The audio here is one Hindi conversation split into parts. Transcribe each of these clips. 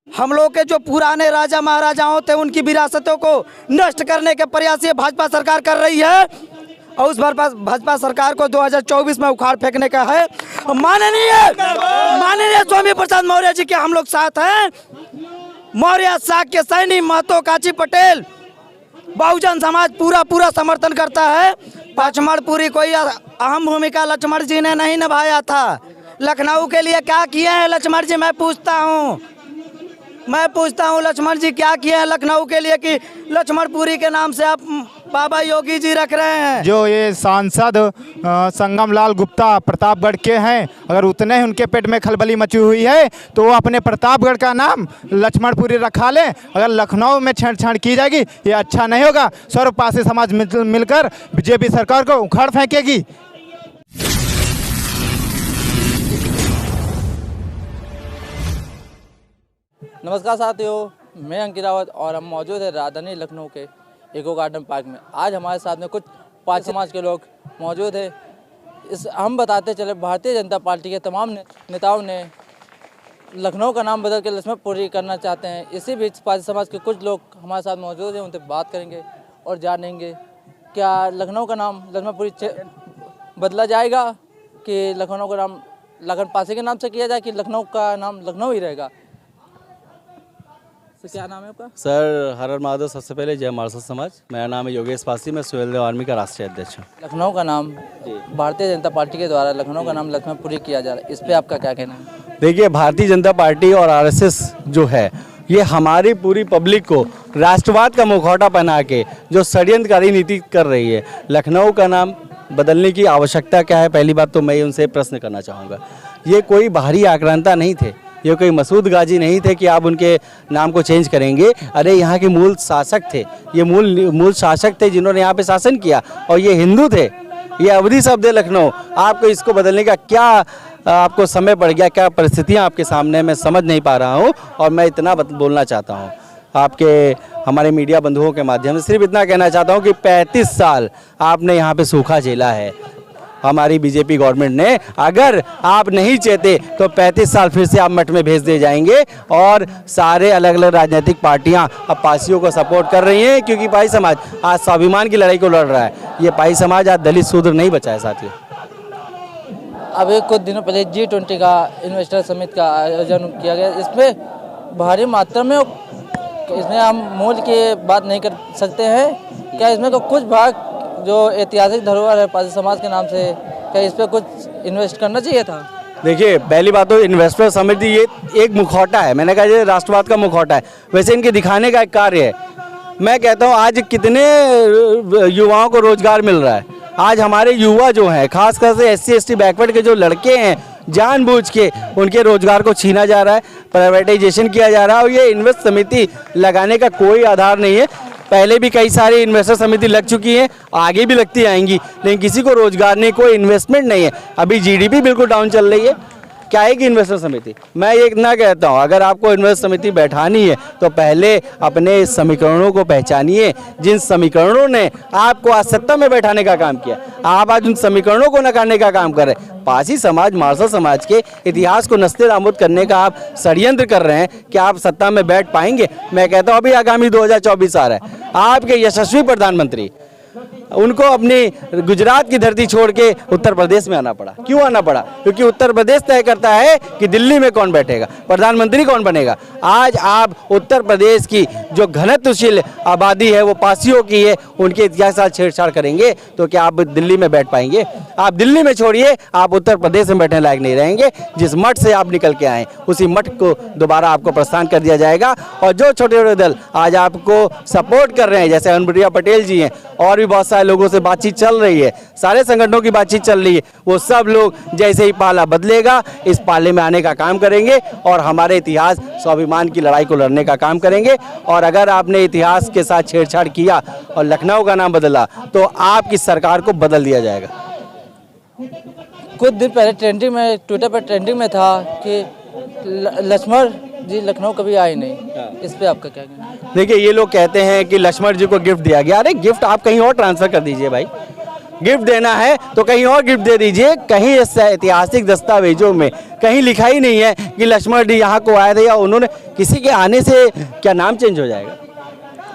हम लोग के जो पुराने राजा महाराजाओं थे उनकी विरासतों को नष्ट करने के प्रयास ये भाजपा सरकार कर रही है और उस भाजपा सरकार को 2024 में उखाड़ फेंकने का है। माननीय स्वामी प्रसाद मौर्य जी के हम लोग साथ हैं। मौर्य शाक्य सैनी महतो काची पटेल बहुजन समाज पूरा समर्थन करता है। लक्ष्मणपुरी कोई अहम भूमिका लक्ष्मण जी ने नहीं निभाया था। लखनऊ के लिए क्या किए हैं लक्ष्मण जी, मैं पूछता हूँ लक्ष्मण जी क्या किए हैं लखनऊ के लिए कि लक्ष्मणपुरी के नाम से आप बाबा योगी जी रख रहे हैं। जो ये सांसद संगम लाल गुप्ता प्रतापगढ़ के हैं, अगर उतने ही उनके पेट में खलबली मची हुई है तो वो अपने प्रतापगढ़ का नाम लक्ष्मणपुरी रखा लें। अगर लखनऊ में छेड़छाड़ की जाएगी ये अच्छा नहीं होगा। सर्वपासी समाज मिलकर बीजेपी सरकार को उखाड़ फेंकेगी। नमस्कार साथियों, मैं अंकित रावत और हम मौजूद है राजधानी लखनऊ के इको गार्डन पार्क में। आज हमारे साथ में कुछ पार्टी समाज के लोग मौजूद हैं। हम बताते चले भारतीय जनता पार्टी के तमाम नेताओं ने लखनऊ का नाम बदल के लक्ष्मणपुरी करना चाहते हैं। इसी बीच पार्टी समाज के कुछ लोग हमारे साथ मौजूद हैं, उनसे बात करेंगे और जानेंगे क्या लखनऊ का नाम लक्ष्मणपुरी बदला जाएगा कि लखनऊ का नाम लखन पासी के नाम से किया जाए कि लखनऊ का नाम लखनऊ ही रहेगा। तो क्या नाम है आपका? सर हर हर महादेव। सबसे पहले जय मार्शल समाज। मेरा नाम है योगेश पासी, मैं सुहेल देव आर्मी का राष्ट्रीय अध्यक्ष हूँ। लखनऊ का नाम भारतीय जनता पार्टी के द्वारा लखनऊ का नाम लक्ष्मणपुरी किया जा रहा है, इस पे आपका क्या कहना है? देखिए, भारतीय जनता पार्टी और आरएसएस जो है ये हमारी पूरी पब्लिक को राष्ट्रवाद का मुखौटा पहना के जो षड्यंत्रकारी नीति कर रही है। लखनऊ का नाम बदलने की आवश्यकता क्या है? पहली बात तो मैं उनसे प्रश्न करना चाहूँगा। ये कोई बाहरी आक्रांता नहीं थे, ये कोई मसूद गाजी नहीं थे कि आप उनके नाम को चेंज करेंगे। अरे यहाँ के मूल शासक थे, ये मूल शासक थे जिन्होंने यहाँ पे शासन किया और ये हिंदू थे। ये अवधि शब्द है लखनऊ। आपको इसको बदलने का क्या आपको समय पड़ गया? क्या परिस्थितियाँ आपके सामने मैं समझ नहीं पा रहा हूँ और मैं इतना बोलना चाहता हूँ आपके हमारे मीडिया बंधुओं के माध्यम से। सिर्फ इतना कहना चाहता हूँ कि 35 साल आपने यहाँ पे सूखा झेला है हमारी बीजेपी गवर्नमेंट ने। अगर आप नहीं चाहते तो 35 साल फिर से आप मठ में भेज दिए जाएंगे। और सारे अलग अलग राजनीतिक पार्टियां अब पासियों को सपोर्ट कर रही हैं क्योंकि पाई समाज आज स्वाभिमान की लड़ाई को लड़ रहा है। ये पाई समाज आज दलित शूद्र नहीं बचा है साथियों। अभी कुछ दिनों पहले G20 का इन्वेस्टर समिट का आयोजन किया गया। इसमें भारी मात्रा में, इसमें हम मूल्य की बात नहीं कर सकते हैं, क्या इसमें तो कुछ भाग जो ऐतिहासिक धरोहर है पासी समाज के नाम से, क्या इस पर कुछ इन्वेस्ट करना चाहिए था? देखिए, पहली बात तो इन्वेस्टर समिति ये एक मुखौटा है। मैंने कहा ये राष्ट्रवाद का मुखौटा है, वैसे इनके दिखाने का एक कार्य है। मैं कहता हूँ आज कितने युवाओं को रोजगार मिल रहा है। आज हमारे युवा जो हैं, खासकर से SC ST बैकवर्ड के जो लड़के हैं, जानबूझ के उनके रोजगार को छीना जा रहा है, प्राइवेटाइजेशन किया जा रहा है। और ये इन्वेस्ट समिति लगाने का कोई आधार नहीं है। पहले भी कई सारी इन्वेस्टर समिति लग चुकी हैं, आगे भी लगती आएंगी, लेकिन किसी को रोजगार नहीं, कोई इन्वेस्टमेंट नहीं है। अभी GDP बिल्कुल डाउन चल रही है, क्या है कि इन्वेस्टर समिति? मैं ये इतना कहता हूँ, अगर आपको इन्वेस्टर समिति बैठानी है तो पहले अपने समीकरणों को पहचानिए, जिन समीकरणों ने आपको आज सत्ता में बैठाने का काम किया। आप आज उन समीकरणों को नकारने का काम कर रहे हैं। पासी समाज, मार्शल समाज के इतिहास को नस्ते नाबूद करने का आप षड्यंत्र कर रहे हैं कि आप सत्ता में बैठ पाएंगे। मैं कहता हूँ अभी आगामी 2024 आ रहा है, आपके यशस्वी प्रधानमंत्री उनको अपनी गुजरात की धरती छोड़ के उत्तर प्रदेश में आना पड़ा। क्यों आना पड़ा? क्योंकि उत्तर प्रदेश तय करता है कि दिल्ली में कौन बैठेगा, प्रधानमंत्री कौन बनेगा। आज आप उत्तर प्रदेश की जो घनत्वशील आबादी है वो पासियों की है, उनके इतिहास के साथ छेड़छाड़ करेंगे तो क्या आप दिल्ली में बैठ पाएंगे? आप दिल्ली में छोड़िए, आप उत्तर प्रदेश में बैठने लायक नहीं रहेंगे। जिस मठ से आप निकल के आए उसी मठ को दोबारा आपको प्रस्थान कर दिया जाएगा। और जो छोटे छोटे दल आज आपको सपोर्ट कर रहे हैं, जैसे अनुप्रिया पटेल जी हैं, और भी बहुत सारे लोगों से बातचीत चल रही है, सारे संगठनों की बातचीत चल रही है, वो सब लोग जैसे ही पाला बदलेगा इस पाले में आने का काम करेंगे और हमारे इतिहास स्वाभिमान की लड़ाई को लड़ने का काम करेंगे। और अगर आपने इतिहास के साथ छेड़छाड़ किया और लखनऊ का नाम बदला तो आपकी सरकार को बदल दिया जाएगा। कुछ दिन पहले ट्रेंडिंग में, ट्विटर पर ट्रेंडिंग में था कि लक्ष्मण जी लखनऊ कभी आए नहीं, इस पे आपका क्या कहना है? देखिए, ये लोग कहते हैं कि लक्ष्मण जी को गिफ्ट दिया गया। अरे गिफ्ट आप कहीं और ट्रांसफर कर दीजिए भाई। गिफ्ट देना है तो कहीं और गिफ्ट दे दीजिए। कहीं इस ऐतिहासिक दस्तावेजों में कहीं लिखा ही नहीं है कि लक्ष्मण जी यहाँ को आए थे या उन्होंने, किसी के आने से क्या नाम चेंज हो जाएगा?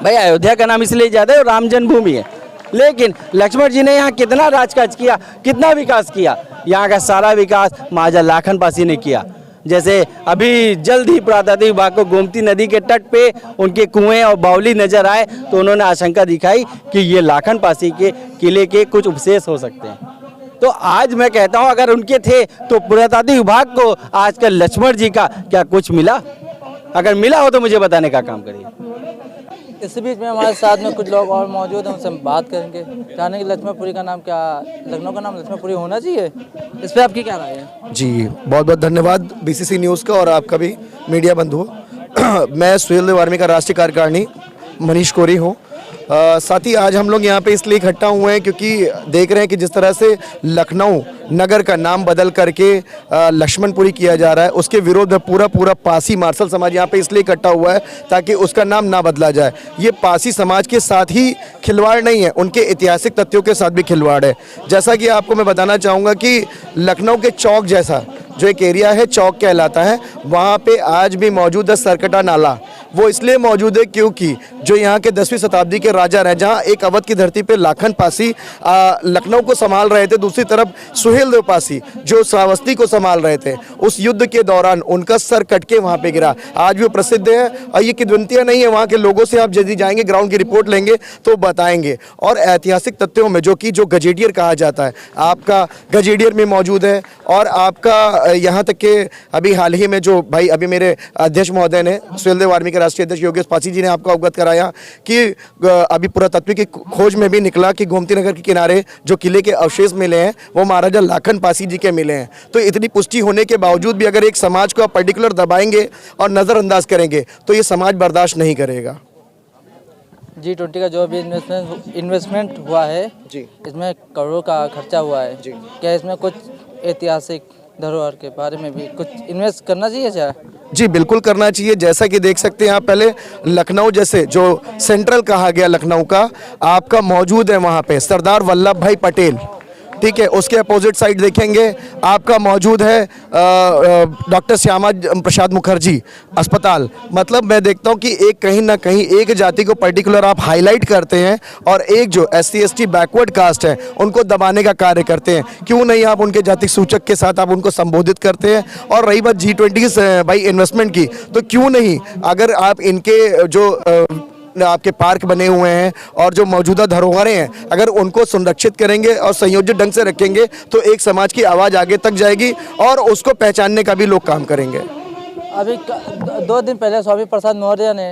भाई अयोध्या का नाम इसलिए ज़्यादा है और राम जन्मभूमि है, लेकिन लक्ष्मण जी ने यहाँ कितना राजकाज किया, कितना विकास किया। यहाँ का सारा विकास महाराजा लाखन पासी ने किया। जैसे अभी जल्द ही पुरातत्व विभाग को गोमती नदी के तट पे उनके कुएं और बावली नजर आए तो उन्होंने आशंका दिखाई कि ये लाखन पासी के किले के कुछ अवशेष हो सकते हैं। तो आज मैं कहता हूँ अगर उनके थे तो पुरातत्व विभाग को आजकल लक्ष्मण जी का क्या कुछ मिला? अगर मिला हो तो मुझे बताने का काम करिए। इसी बीच में हमारे साथ में कुछ लोग और मौजूद हैं, उनसे हम बात करेंगे। जानेंगे लक्ष्मणपुरी का नाम क्या, लखनऊ का नाम लक्ष्मणपुरी होना चाहिए, इस पर आपकी क्या राय है? जी बहुत बहुत धन्यवाद बीसीसी न्यूज़ का और आपका भी मीडिया बंधु। मैं सुहेल देव आर्मी का राष्ट्रीय कार्यकारिणी मनीष कोरी हूँ। साथ ही आज हम लोग यहाँ पे इसलिए इकट्ठा हुए हैं क्योंकि देख रहे हैं कि जिस तरह से लखनऊ नगर का नाम बदल करके लक्ष्मणपुरी किया जा रहा है, उसके विरोध में पूरा पासी मार्शल समाज यहाँ पे इसलिए इकट्ठा हुआ है ताकि उसका नाम ना बदला जाए। ये पासी समाज के साथ ही खिलवाड़ नहीं है, उनके ऐतिहासिक तथ्यों के साथ भी खिलवाड़ है। जैसा कि आपको मैं बताना चाहूँगा कि लखनऊ के चौक जैसा जो एक एरिया है, चौक कहलाता है, वहाँ पे आज भी मौजूद है सरकटा नाला। वो इसलिए मौजूद है क्योंकि जो यहाँ के 10वीं शताब्दी के राजा रहे, जहाँ एक अवध की धरती पे लाखन पासी लखनऊ को संभाल रहे थे, दूसरी तरफ सुहेल देव पासी जो श्रावस्ती को संभाल रहे थे, उस युद्ध के दौरान उनका सर कट के वहाँ पे गिरा। आज भी प्रसिद्ध है और ये किद्वंतियाँ नहीं है, वहाँ के लोगों से आप यदि जाएंगे ग्राउंड की रिपोर्ट लेंगे तो बताएंगे। और ऐतिहासिक तथ्यों में जो गजेडियर कहा जाता है, आपका गजेडियर में मौजूद है। और आपका यहाँ तक कि अभी हाल ही में जो भाई अभी मेरे अध्यक्ष महोदय ने, सुहेल देव आर्मी के राष्ट्रीय अध्यक्ष योगेश पासी जी ने आपको अवगत कराया कि अभी पुरातत्व की खोज में भी निकला कि गोमती नगर के किनारे जो किले के अवशेष मिले हैं वो महाराजा लाखन पासी जी के मिले हैं। तो इतनी पुष्टि होने के बावजूद भी अगर एक समाज को आप पर्टिकुलर दबाएंगे और नज़रअंदाज करेंगे तो ये समाज बर्दाश्त नहीं करेगा। G20 का जो भी इन्वेस्टमेंट हुआ है जी, इसमें करोड़ों का खर्चा हुआ है जी। क्या इसमें कुछ ऐतिहासिक धरोहर के बारे में भी कुछ इन्वेस्ट करना चाहिए क्या? जी बिल्कुल करना चाहिए। जैसा कि देख सकते हैं आप, पहले लखनऊ जैसे जो सेंट्रल कहा गया लखनऊ का, आपका मौजूद है वहाँ पे सरदार वल्लभ भाई पटेल, ठीक है। उसके अपोजिट साइड देखेंगे आपका मौजूद है डॉक्टर श्यामा प्रसाद मुखर्जी अस्पताल। मतलब मैं देखता हूँ कि एक कहीं ना कहीं एक जाति को पर्टिकुलर आप हाईलाइट करते हैं और एक जो SC ST बैकवर्ड कास्ट है उनको दबाने का कार्य करते हैं। क्यों नहीं आप उनके जाति सूचक के साथ आप उनको संबोधित करते हैं। और रही बात G20 भाई इन्वेस्टमेंट की, तो क्यों नहीं अगर आप इनके जो आपके पार्क बने हुए हैं और जो मौजूदा धरोहरें हैं अगर उनको संरक्षित करेंगे और संयोजित ढंग से रखेंगे तो एक समाज की आवाज़ आगे तक जाएगी और उसको पहचानने का भी लोग काम करेंगे। अभी 2 दिन पहले स्वामी प्रसाद मौर्य ने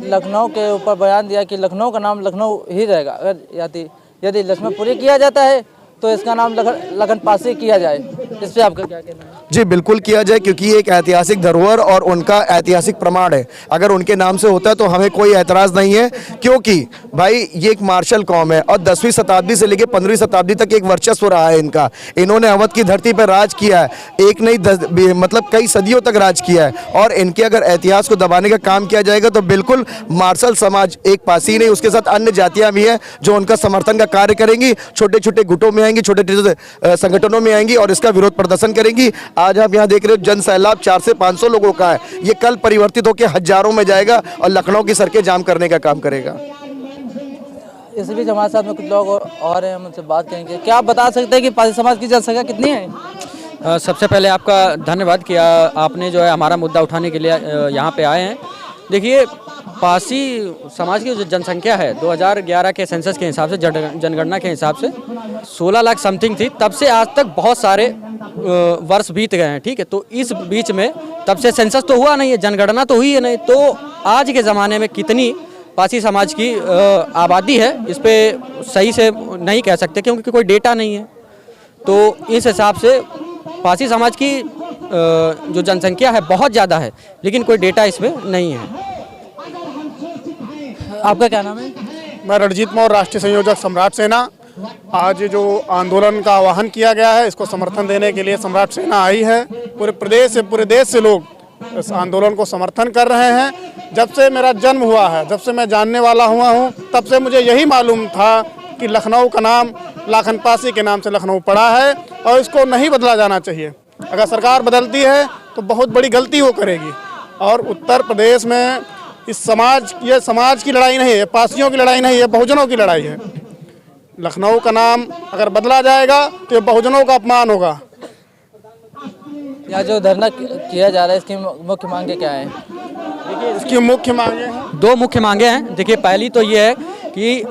लखनऊ के ऊपर बयान दिया कि लखनऊ का नाम लखनऊ ही रहेगा। अगर यदि लक्ष्मणपुरी किया जाता है तो इसका नाम लखन पासी किया जाए, इस पर आपका क्या कहना है? जी बिल्कुल किया जाए क्योंकि ये एक ऐतिहासिक धरोहर और उनका ऐतिहासिक प्रमाण है। अगर उनके नाम से होता है तो हमें कोई ऐतराज़ नहीं है क्योंकि भाई ये एक मार्शल कौम है और 10वीं शताब्दी से लेकर 15वीं शताब्दी तक एक वर्चस्व रहा है इनका। इन्होंने अवध की धरती पर राज किया है, एक नहीं मतलब कई सदियों तक राज किया है। और इनके अगर इतिहास को दबाने का काम किया जाएगा तो बिल्कुल मार्शल समाज एक पासी नहीं, उसके साथ अन्य जातियाँ भी हैं जो उनका समर्थन का कार्य करेंगी, छोटे छोटे गुटों में आएंगी, छोटे छोटे संगठनों में आएंगी और इसका विरोध प्रदर्शन करेंगी। आज आप यहाँ देख रहे हो जन सैलाब 400 से 500 लोगों का है, ये कल परिवर्तित होकर हजारों में जाएगा और लखनऊ की सड़कें जाम करने का काम करेगा। इस बीच हमारे साथ में कुछ लोग और हैं, हम उनसे बात करेंगे। क्या आप बता सकते हैं कि पासी समाज की जनसंख्या कितनी है? सबसे पहले आपका धन्यवाद कि आपने जो है हमारा मुद्दा उठाने के लिए यहाँ पे आए हैं। देखिए, पासी समाज की जो जनसंख्या है 2011 के सेंसस के हिसाब से, जनगणना के हिसाब से 16 लाख समथिंग थी। तब से आज तक बहुत सारे वर्ष बीत गए हैं, ठीक है। तो इस बीच में तब से सेंसस तो हुआ नहीं है, जनगणना तो हुई है नहीं, तो आज के ज़माने में कितनी पासी समाज की आबादी है इस पर सही से नहीं कह सकते क्योंकि कोई डेटा नहीं है। तो इस हिसाब से पासी समाज की जो जनसंख्या है बहुत ज़्यादा है, लेकिन कोई डेटा इसमें नहीं है। आपका क्या नाम है? मैं रणजीत मौर्य, राष्ट्रीय संयोजक सम्राट सेना। आज जो आंदोलन का आह्वान किया गया है इसको समर्थन देने के लिए सम्राट सेना आई है। पूरे प्रदेश से, पूरे देश से लोग इस आंदोलन को समर्थन कर रहे हैं। जब से मेरा जन्म हुआ है, जब से मैं जानने वाला हुआ हूँ, तब से मुझे यही मालूम था कि लखनऊ का नाम लाखन पासी के नाम से लखनऊ पड़ा है और इसको नहीं बदला जाना चाहिए। अगर सरकार बदलती है तो बहुत बड़ी गलती वो करेगी। और उत्तर प्रदेश में ये समाज की लड़ाई नहीं है, पासियों की लड़ाई नहीं है, बहुजनों की लड़ाई है। लखनऊ का नाम अगर बदला जाएगा तो ये बहुजनों का अपमान होगा। यहाँ जो धरना किया जा रहा है इसकी मुख्य मांगे क्या है? देखिए इसकी मुख्य मांगे हैं, दो मुख्य मांगे हैं। देखिए पहली तो ये है कि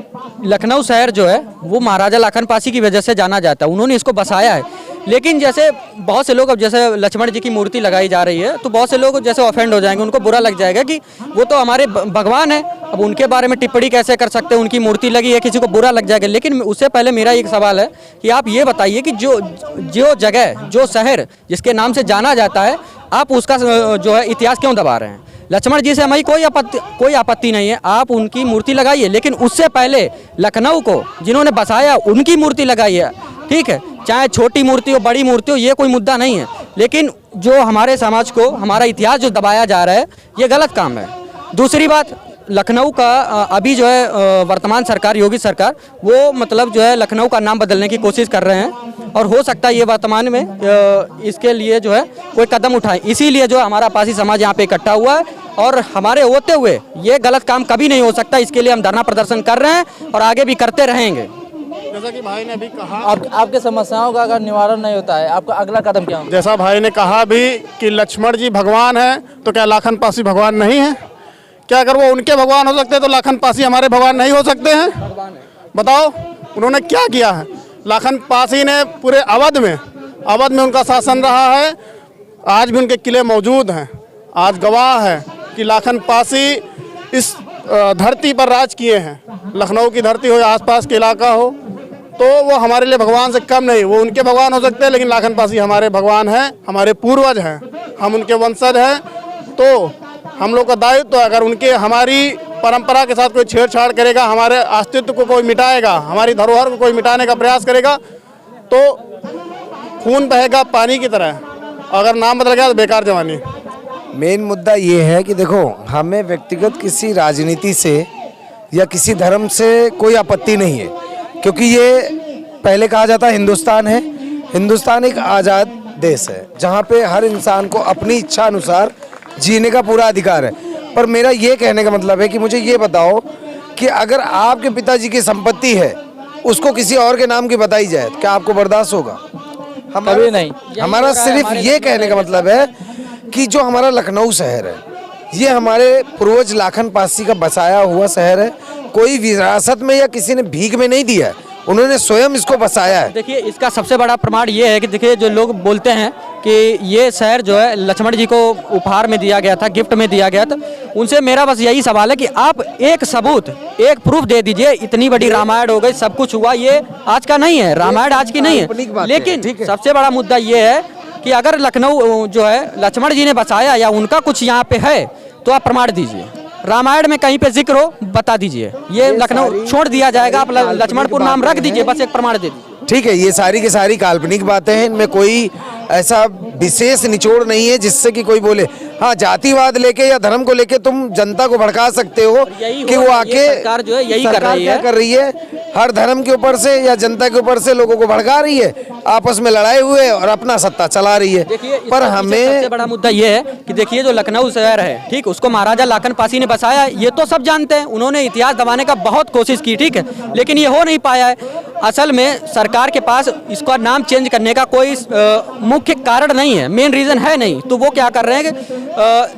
लखनऊ शहर जो है वो महाराजा लाखन पासी की वजह से जाना जाता है, उन्होंने इसको बसाया है। लेकिन जैसे बहुत से लोग, अब जैसे लक्ष्मण जी की मूर्ति लगाई जा रही है तो बहुत से लोग जैसे ऑफेंड हो जाएंगे, उनको बुरा लग जाएगा कि वो तो हमारे भगवान है, अब उनके बारे में टिप्पणी कैसे कर सकते हैं, उनकी मूर्ति लगी है, किसी को बुरा लग जाएगा। लेकिन उससे पहले मेरा एक सवाल है कि आप ये बताइए कि जो जगह, जो शहर जिसके नाम से जाना जाता है, आप उसका जो है इतिहास क्यों दबा रहे हैं? लक्ष्मण जी से हमारी कोई आपत्ति नहीं है, आप उनकी मूर्ति लगाइए, लेकिन उससे पहले लखनऊ को जिन्होंने बसाया उनकी मूर्ति लगाई है, ठीक है, चाहे छोटी मूर्ति हो बड़ी मूर्ति हो, ये कोई मुद्दा नहीं है। लेकिन जो हमारे समाज को, हमारा इतिहास जो दबाया जा रहा है, ये गलत काम है। दूसरी बात, लखनऊ का अभी जो है वर्तमान सरकार, योगी सरकार, वो मतलब जो है लखनऊ का नाम बदलने की कोशिश कर रहे हैं और हो सकता है ये वर्तमान में इसके लिए जो है कोई कदम उठाए। इसीलिए जो हमारा पासी समाज यहाँ पे इकट्ठा हुआ है और हमारे होते हुए ये गलत काम कभी नहीं हो सकता। इसके लिए हम धरना प्रदर्शन कर रहे हैं और आगे भी करते रहेंगे। जैसा कि भाई ने अभी कहा, आपके समस्याओं का अगर निवारण नहीं होता है, आपका अगला कदम क्या होगा? जैसा भाई ने कहा भी कि लक्ष्मण जी भगवान है, तो क्या लाखन पासी भगवान नहीं है? क्या अगर वो उनके भगवान हो सकते हैं तो लाखन पासी हमारे भगवान नहीं हो सकते हैं? बताओ उन्होंने क्या किया है? लाखन पासी ने पूरे अवध में उनका शासन रहा है, आज भी उनके किले मौजूद हैं। आज गवाह है कि लाखन पासी इस धरती पर राज किए हैं। लखनऊ की धरती हो या आसपास के इलाका हो, तो वो हमारे लिए भगवान से कम नहीं। वो उनके भगवान हो सकते हैं, लेकिन लाखन पासी हमारे भगवान हैं, हमारे पूर्वज हैं, हम उनके वंशज हैं। तो हम लोग का दायित्व तो अगर उनके हमारी परंपरा के साथ कोई छेड़छाड़ करेगा, हमारे अस्तित्व को कोई मिटाएगा, हमारी धरोहर को कोई मिटाने का प्रयास करेगा, तो खून बहेगा पानी की तरह। अगर नाम बदल गया तो बेकार जवानी। मेन मुद्दा ये है कि देखो, हमें व्यक्तिगत किसी राजनीति से या किसी धर्म से कोई आपत्ति नहीं है, क्योंकि ये पहले कहा जाता हिंदुस्तान है। हिंदुस्तान एक आज़ाद देश है जहाँ पे हर इंसान को अपनी इच्छा अनुसार जीने का पूरा अधिकार है। पर मेरा ये कहने का मतलब है कि मुझे ये बताओ कि अगर आपके पिताजी की संपत्ति है, उसको किसी और के नाम की बताई जाए तो क्या आपको बर्दाश्त होगा? कभी नहीं। हमारा सिर्फ ये कहने का मतलब है कि जो हमारा लखनऊ शहर है, ये हमारे पूर्वज लाखन पासी का बसाया हुआ शहर है। कोई विरासत में या किसी ने भीख में नहीं दिया है, उन्होंने स्वयं इसको बसाया है। देखिए इसका सबसे बड़ा प्रमाण ये है कि देखिए जो लोग बोलते हैं कि ये शहर जो है लक्ष्मण जी को उपहार में दिया गया था, गिफ्ट में दिया गया था, उनसे मेरा बस यही सवाल है कि आप एक सबूत, एक प्रूफ दे दीजिए। इतनी बड़ी रामायण हो गई, सब कुछ हुआ, ये आज का नहीं है, रामायण आज की नहीं है। लेकिन सबसे बड़ा मुद्दा ये है कि अगर लखनऊ जो है लक्ष्मण जी ने बसाया या उनका कुछ यहाँ पे है तो आप प्रमाण दीजिए। रामायण में कहीं पे जिक्र हो बता दीजिए, ये लखनऊ छोड़ दिया जाएगा, आप लक्ष्मणपुर नाम रख दीजिए, बस एक प्रमाण दे दीजिए। ठीक है, ये सारी की सारी काल्पनिक बातें हैं, इनमें कोई ऐसा विशेष निचोड़ नहीं है जिससे कि कोई बोले। हाँ, जातिवाद लेके या धर्म को लेके तुम जनता को भड़का सकते हो कि वो आके सरकार जो है यही कर रही है, हर धर्म के ऊपर से या जनता के ऊपर से लोगों को भड़का रही है, आपस में लड़ाई हुए और अपना सत्ता चला रही है। पर हमें सबसे बड़ा मुद्दा ये है कि देखिए जो लखनऊ शहर है, ठीक, उसको महाराजा लाखन पासी ने बसाया, ये तो सब जानते हैं। उन्होंने इतिहास दबाने का बहुत कोशिश की, ठीक है, लेकिन ये हो नहीं पाया है। असल में सरकार के पास इसका नाम चेंज करने का कोई मुख्य कारण नहीं है, मेन रीजन है नहीं। तो वो क्या कर रहे हैं कि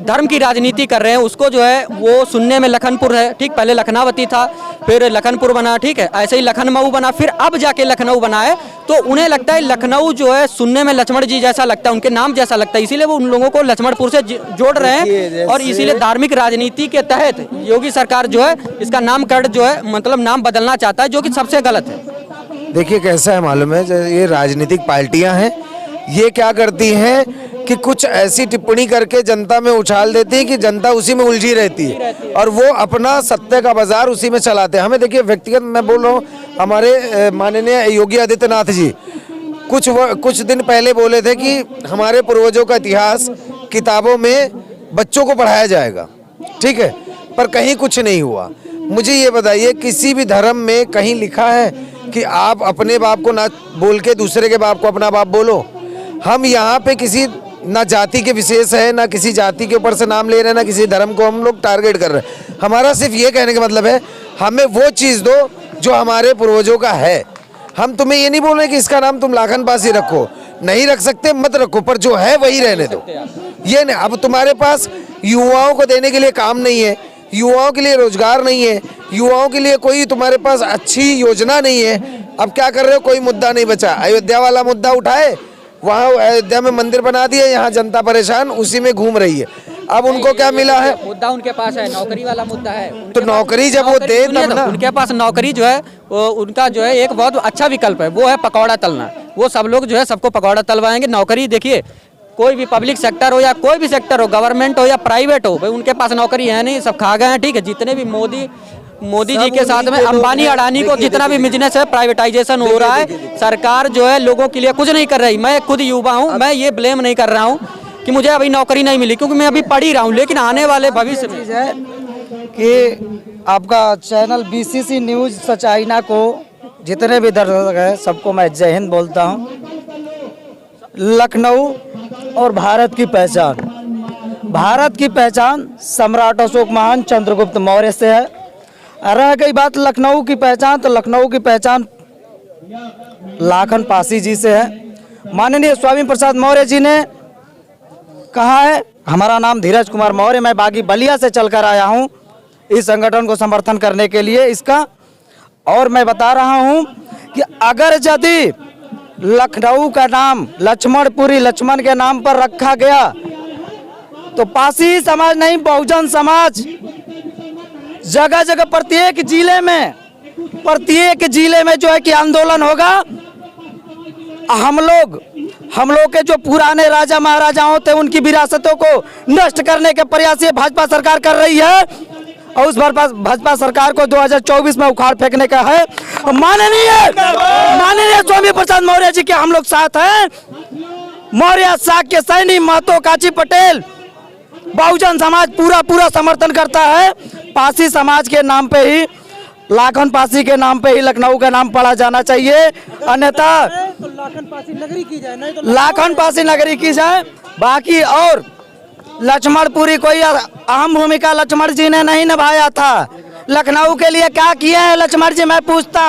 धर्म की राजनीति कर रहे हैं। उसको जो है वो सुनने में लखनपुर है, ठीक, पहले लखनावती था, फिर लखनपुर बना, ठीक है, ऐसे ही लखनऊ बना, फिर अब जाके लखनऊ बना है। तो उन्हें लगता है लखनऊ जो है सुनने में लक्ष्मण जी जैसा लगता है, उनके नाम जैसा लगता है, इसीलिए वो उन लोगों को लक्ष्मणपुर से जोड़ रहे हैं। और इसीलिए धार्मिक राजनीति के तहत योगी सरकार जो है इसका नामकरण जो है मतलब नाम बदलना चाहता है, जो कि सबसे गलत है। देखिए कैसा है मालूम है, ये राजनीतिक पार्टियां हैं, ये क्या करती हैं कि कुछ ऐसी टिप्पणी करके जनता में उछाल देती है कि जनता उसी में उलझी रहती है और वो अपना सत्य का बाजार उसी में चलाते हैं। हमें देखिए व्यक्तिगत मैं बोल रहा हूँ, हमारे माननीय योगी आदित्यनाथ जी कुछ दिन पहले बोले थे कि हमारे पूर्वजों का इतिहास किताबों में बच्चों को पढ़ाया जाएगा, ठीक है, पर कहीं कुछ नहीं हुआ। मुझे ये बताइए, किसी भी धर्म में कहीं लिखा है कि आप अपने बाप को ना बोल के दूसरे के बाप को अपना बाप बोलो? हम यहाँ पे किसी ना जाति के विशेष है, ना किसी जाति के ऊपर से नाम ले रहे हैं, ना किसी धर्म को हम लोग टारगेट कर रहे हैं। हमारा सिर्फ ये कहने का मतलब है, हमें वो चीज़ दो जो हमारे पूर्वजों का है। हम तुम्हें ये नहीं बोल रहे कि इसका नाम तुम लाखन पासी रखो, नहीं रख सकते मत रखो, पर जो है वही रहने दो। ये नहीं, अब तुम्हारे पास युवाओं को देने के लिए काम नहीं है, युवाओं के लिए रोजगार नहीं है, युवाओं के लिए कोई तुम्हारे पास अच्छी योजना नहीं है। अब क्या कर रहे हो? कोई मुद्दा नहीं बचा। अयोध्या वाला मुद्दा उठाए, वहाँ अयोध्या में मंदिर बना दिए, यहाँ जनता परेशान उसी में घूम रही है। अब उनको क्या मिला है? मुद्दा उनके पास है, नौकरी वाला मुद्दा है। तो नौकरी जब वो दे तब ना, उनके पास नौकरी जो है वो उनका जो है एक बहुत अच्छा विकल्प है, वो है पकौड़ा तलना। वो सब लोग जो है सबको पकौड़ा तलवाएंगे। नौकरी देखिए, कोई भी पब्लिक सेक्टर हो या कोई भी सेक्टर हो, गवर्नमेंट हो या प्राइवेट हो, भाई उनके पास नौकरी है नहीं, सब खा गए हैं। ठीक है, जितने भी मोदी जी के साथ में अंबानी अडानी को जितना भी बिजनेस है, प्राइवेटाइजेशन हो रहा है, सरकार जो है लोगों के लिए कुछ नहीं कर रही। मैं खुद युवा हूँ, मैं ये ब्लेम नहीं कर रहा हूँ कि मुझे अभी नौकरी नहीं मिली, क्योंकि मैं अभी पढ़ ही रहा हूँ, लेकिन आने वाले भविष्य में है कि आपका चैनल बीसीसी न्यूज़ सचाइना को जितने भी दर्शक हैं सबको मैं जय हिंद बोलता हूँ। लखनऊ और भारत की पहचान सम्राट अशोक महान चंद्रगुप्त मौर्य से है। रह गई बात लखनऊ की पहचान, तो लखनऊ की पहचान लाखन पासी जी से है। माननीय स्वामी प्रसाद मौर्य जी ने कहा है, हमारा नाम धीरज कुमार मौर्य, मैं बागी बलिया से चलकर आया हूँ इस संगठन को समर्थन करने के लिए इसका। और मैं बता रहा हूँ कि अगर यदि लखनऊ का नाम लक्ष्मणपुरी लक्ष्मण के नाम पर रखा गया तो पासी समाज नहीं, बहुजन समाज जगह जगह प्रत्येक जिले में जो है कि आंदोलन होगा। हम लोग के जो पुराने राजा महाराजाओं थे उनकी विरासतों को नष्ट करने के प्रयास ये भाजपा सरकार कर रही है, और उस भाजपा सरकार को 2024 में उखाड़ फेंकने का है। माननीय स्वामी प्रसाद मौर्य जी के हम लोग साथ हैं। मौर्य शाक्य सैनी महतो काची पटेल बहुजन समाज पूरा समर्थन करता है। पासी समाज के नाम पे ही, लाखन पासी के नाम पे ही लखनऊ का नाम पढ़ा जाना चाहिए, अन्यथा लाखन पासी नगरी की जाए। बाकी और लक्ष्मणपुरी कोई अहम भूमिका लक्ष्मण जी ने नहीं निभाया था। लखनऊ के लिए क्या किए हैं लक्ष्मण जी? मैं पूछता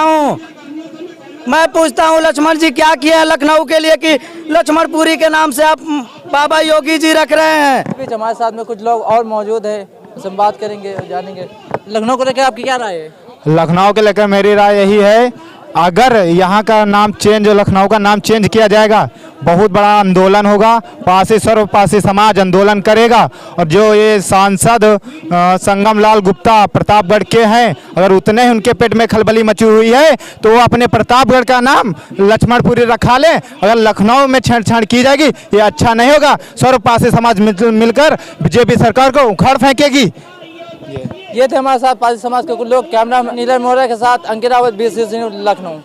हूँ लक्ष्मण जी क्या किए हैं लखनऊ के लिए कि लक्ष्मणपुरी के नाम से आप बाबा योगी जी रख रहे हैं? बीच हमारे साथ में कुछ लोग और मौजूद है, हम बात करेंगे और जानेंगे। लखनऊ को लेकर आपकी क्या राय है? लखनऊ के लेकर मेरी राय यही है, अगर यहाँ का नाम चेंज, लखनऊ का नाम चेंज किया जाएगा, बहुत बड़ा आंदोलन होगा, पासी सर्व पासी समाज आंदोलन करेगा। और जो ये सांसद संगम लाल गुप्ता प्रतापगढ़ के हैं, अगर उतने ही उनके पेट में खलबली मची हुई है तो वो अपने प्रतापगढ़ का नाम लक्ष्मणपुरी रखा लें। अगर लखनऊ में छेड़छाड़ की जाएगी ये अच्छा नहीं होगा। सर्व पासी समाज मिलकर बीजेपी सरकार को उखाड़ फेंकेगी। ये थे हमारे साथ पासी समाज के कुछ लोग। कैमरा नीलम मौर्य के साथ अंकित रावत, BCC न्यूज़, लखनऊ।